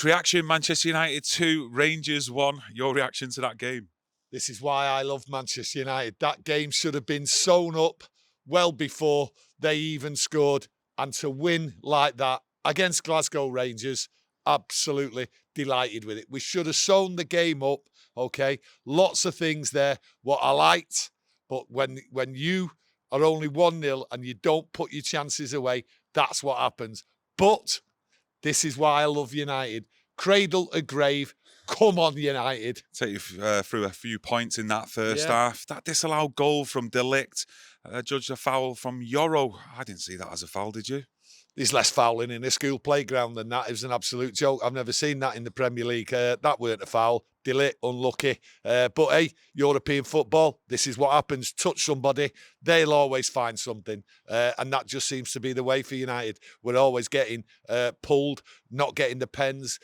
Match reaction, Manchester United 2, Rangers 1. Your reaction to that game? This is why I love Manchester United. That game should have been sewn up well before they even scored. And to win like that against Glasgow Rangers, absolutely delighted with it. We should have sewn the game up, okay? Lots of things there, what I liked. But when you are only 1-0 and you don't put your chances away, that's what happens. But this is why I love United. Cradle to grave. Come on, United. Take you through a few points in that first half. That disallowed goal from De Ligt, judged a foul from Yoro. I didn't see that as a foul, did you? There's less fouling in a school playground than that. It was an absolute joke. I've never seen that in the Premier League. That weren't a foul. De Ligt, unlucky. But hey, European football, this is what happens. Touch somebody, they'll always find something. And that just seems to be the way for United. We're always getting pulled, not getting the pens,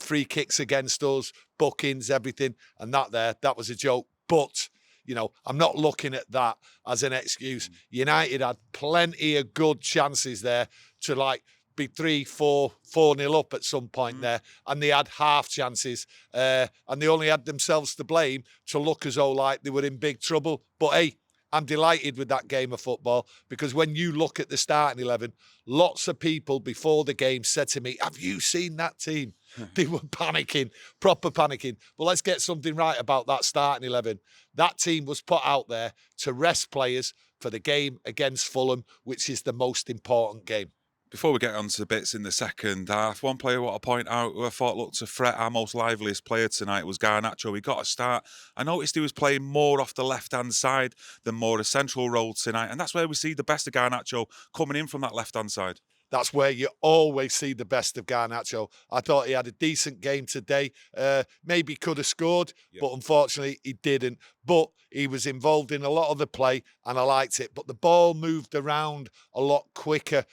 free kicks against us, bookings, everything. And that was a joke. But you know, I'm not looking at that as an excuse. United had plenty of good chances there to be 4-0 up at some point there, and they had half chances, and they only had themselves to blame to look as though like they were in big trouble. But hey, I'm delighted with that game of football because when you look at the starting 11, lots of people before the game said to me, have you seen that team? They were panicking, proper panicking. But let's get something right about that starting 11. That team was put out there to rest players for the game against Fulham, which is the most important game. Before we get on to the bits in the second half, one player I want to point out who I thought looked to threat our most liveliest player tonight was Garnacho. He got a start. I noticed he was playing more off the left-hand side than more a central role tonight. And that's where we see the best of Garnacho coming in from that left-hand side. That's where you always see the best of Garnacho. I thought he had a decent game today. Maybe could have scored, but unfortunately he didn't. But he was involved in a lot of the play and I liked it. But the ball moved around a lot quicker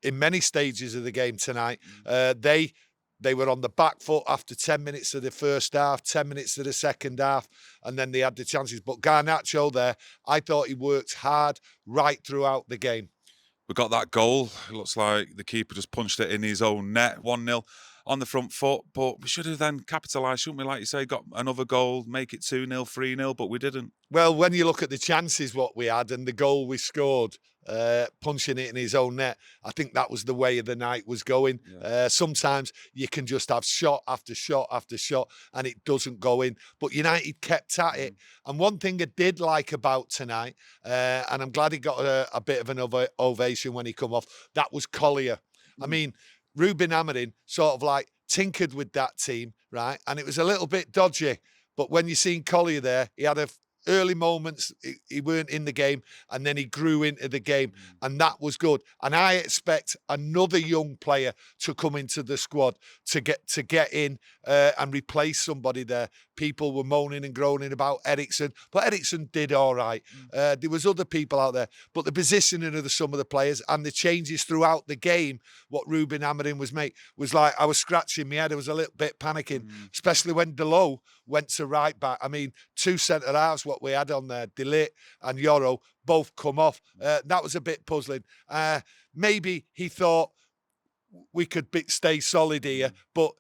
in many stages of the game tonight. They were on the back foot after 10 minutes of the first half, 10 minutes of the second half, and then they had the chances. But Garnacho there, I thought he worked hard right throughout the game. We got that goal. It looks like the keeper just punched it in his own net, 1-0 on the front foot. But we should have then capitalised, shouldn't we? Like you say, got another goal, make it 2-0, 3-0, but we didn't. Well, when you look at the chances what we had and the goal we scored, punching it in his own net, I think that was the way of the night was going. Sometimes you can just have shot after shot after shot and it doesn't go in. But United kept at it. And one thing I did like about tonight, and I'm glad he got a bit of an ovation when he come off, that was Collier. I mean, Ruben Amorim sort of like tinkered with that team, right? And it was a little bit dodgy. But when you seen Collier there, he had early moments, he weren't in the game, and then he grew into the game, and that was good. And I expect another young player to come into the squad to get in and replace somebody there. People were moaning and groaning about Eriksen, but Eriksen did all right. There was other people out there, but the positioning of some of the players and the changes throughout the game, what Ruben Amorim was like, I was scratching my head. I was a little bit panicking, especially when Delo went to right back. I mean, two centre halves, what we had on there, De Ligt and Yoro, both come off. That was a bit puzzling. Maybe he thought we could stay solid here, but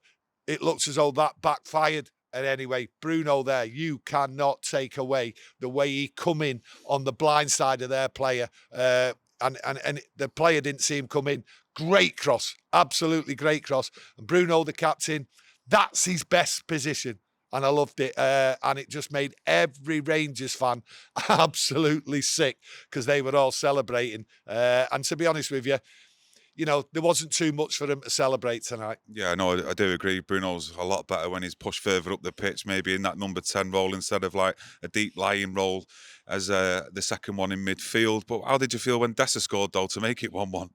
it looks as though that backfired. And anyway, Bruno there, you cannot take away the way he come in on the blind side of their player. And the player didn't see him come in. Great cross, absolutely great cross. And Bruno, the captain, that's his best position. And I loved it. And it just made every Rangers fan absolutely sick because they were all celebrating. And to be honest with you, you know, there wasn't too much for him to celebrate tonight. Yeah, no, I do agree. Bruno's a lot better when he's pushed further up the pitch, maybe in that number 10 role instead of like a deep lying role as the second one in midfield. But how did you feel when Dessa scored, though, to make it 1-1?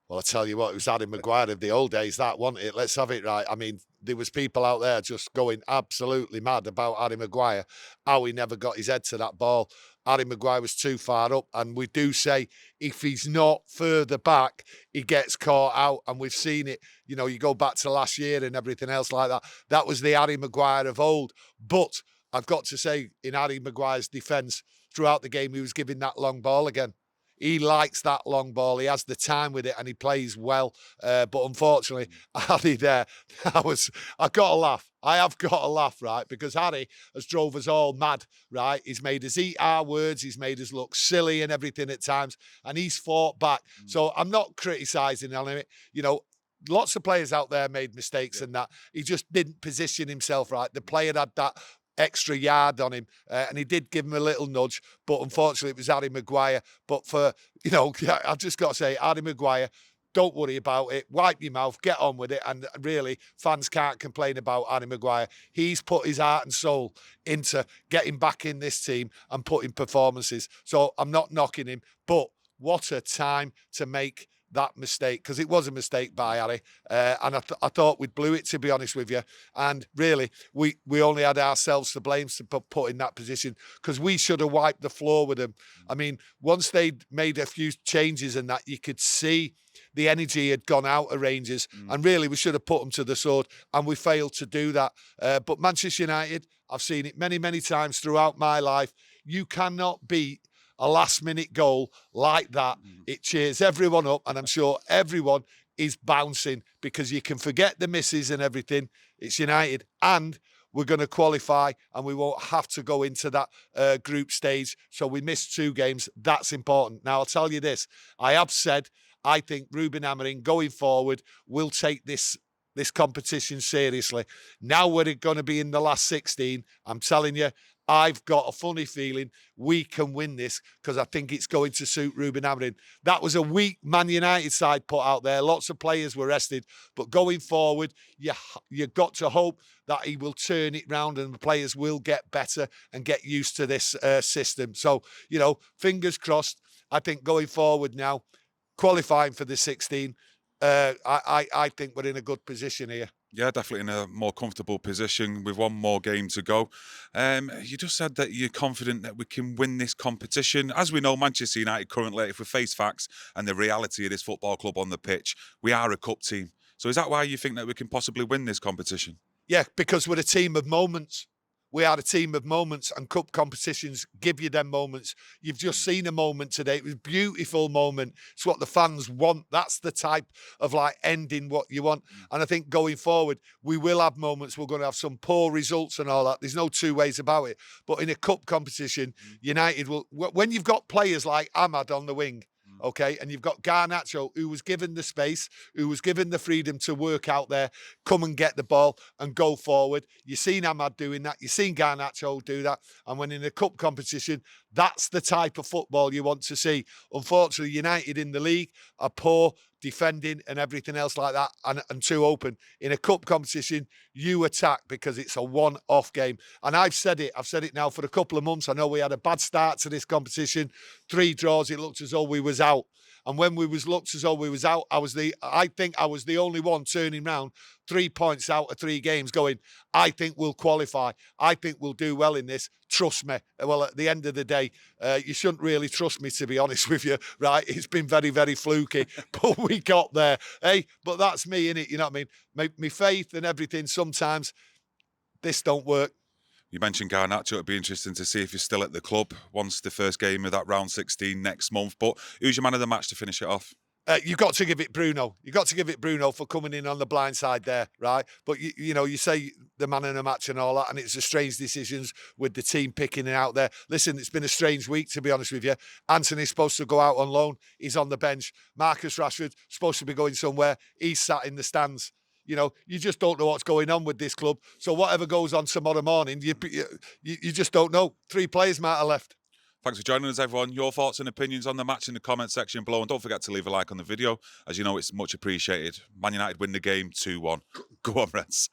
Well, I tell you what, it was Harry Maguire of the old days, that, wasn't it? Let's have it right. I mean, there was people out there just going absolutely mad about Harry Maguire, how he never got his head to that ball. Harry Maguire was too far up, and we do say if he's not further back, he gets caught out, and we've seen it. You know, you go back to last year and everything else like that. That was the Harry Maguire of old. But I've got to say, in Harry Maguire's defence, throughout the game, he was giving that long ball again. He likes that long ball. He has the time with it and he plays well. But unfortunately, Harry there, I got to laugh. I have got to laugh, right? Because Harry has drove us all mad, right? He's made us eat our words. He's made us look silly and everything at times. And he's fought back. So I'm not criticising on him. You know, lots of players out there made mistakes and that. He just didn't position himself right. The player had that extra yard on him and he did give him a little nudge, but unfortunately it was Harry Maguire. But for, you know, I've just got to say, Harry Maguire, don't worry about it. Wipe your mouth, get on with it. And really, fans can't complain about Harry Maguire. He's put his heart and soul into getting back in this team and putting performances. So I'm not knocking him, but what a time to make that mistake, because it was a mistake by Harry, and I thought we'd blew it, to be honest with you. And really, we only had ourselves to blame to put in that position, because we should have wiped the floor with them. I mean, once they'd made a few changes and that, you could see the energy had gone out of Rangers, and really we should have put them to the sword, and we failed to do that. But Manchester United, I've seen it many, many times throughout my life. You cannot beat a last-minute goal like that. It cheers everyone up, and I'm sure everyone is bouncing, because you can forget the misses and everything. It's United, and we're going to qualify, and we won't have to go into that group stage. So we missed 2 games. That's important. Now, I'll tell you this. I have said I think Ruben Amorim, going forward, will take this competition seriously. Now we're going to be in the last 16. I'm telling you, I've got a funny feeling we can win this, because I think it's going to suit Ruben Amorim. That was a weak Man United side put out there. Lots of players were rested. But going forward, you got to hope that he will turn it round and the players will get better and get used to this system. So, you know, fingers crossed. I think going forward now, qualifying for the 16, I think we're in a good position here. Yeah, definitely in a more comfortable position with one more game to go. You just said that you're confident that we can win this competition. As we know, Manchester United currently, if we face facts and the reality of this football club on the pitch, we are a cup team. So is that why you think that we can possibly win this competition? Yeah, because we're a team of moments. We are a team of moments, and cup competitions give you them moments. You've just seen a moment today. It was a beautiful moment. It's what the fans want. That's the type of like ending what you want. And I think going forward, we will have moments. We're going to have some poor results and all that. There's no 2 ways about it. But in a cup competition, United will, when you've got players like Ahmad on the wing, okay, and you've got Garnacho, who was given the space, who was given the freedom to work out there, come and get the ball and go forward. You've seen Ahmad doing that. You've seen Garnacho do that. And when in a cup competition, that's the type of football you want to see. Unfortunately, United in the league are poor defending and everything else like that, and too open. In a cup competition, you attack, because it's a one-off game. And I've said it now for a couple of months. I know we had a bad start to this competition, 3 draws. It looked as though we was out. And when looked as though we was out, I think I was the only one turning round 3 points out of 3 games going, I think we'll qualify. I think we'll do well in this. Trust me. Well, at the end of the day, you shouldn't really trust me, to be honest with you, right? It's been very, very fluky, but we got there. Hey, but that's me, innit? You know what I mean? My faith and everything, sometimes this don't work. You mentioned Garnacho. It'd be interesting to see if he's still at the club once the first game of that round 16 next month. But who's your man of the match to finish it off? You've got to give it Bruno. You've got to give it Bruno for coming in on the blind side there, right? But, you know, you say the man in the match and all that, and it's a strange decisions with the team picking it out there. Listen, it's been a strange week, to be honest with you. Anthony's supposed to go out on loan. He's on the bench. Marcus Rashford's supposed to be going somewhere. He's sat in the stands. You know, you just don't know what's going on with this club. So whatever goes on tomorrow morning, you just don't know. 3 players might have left. Thanks for joining us, everyone. Your thoughts and opinions on the match in the comment section below. And don't forget to leave a like on the video. As you know, it's much appreciated. Man United win the game 2-1. Go on, Reds.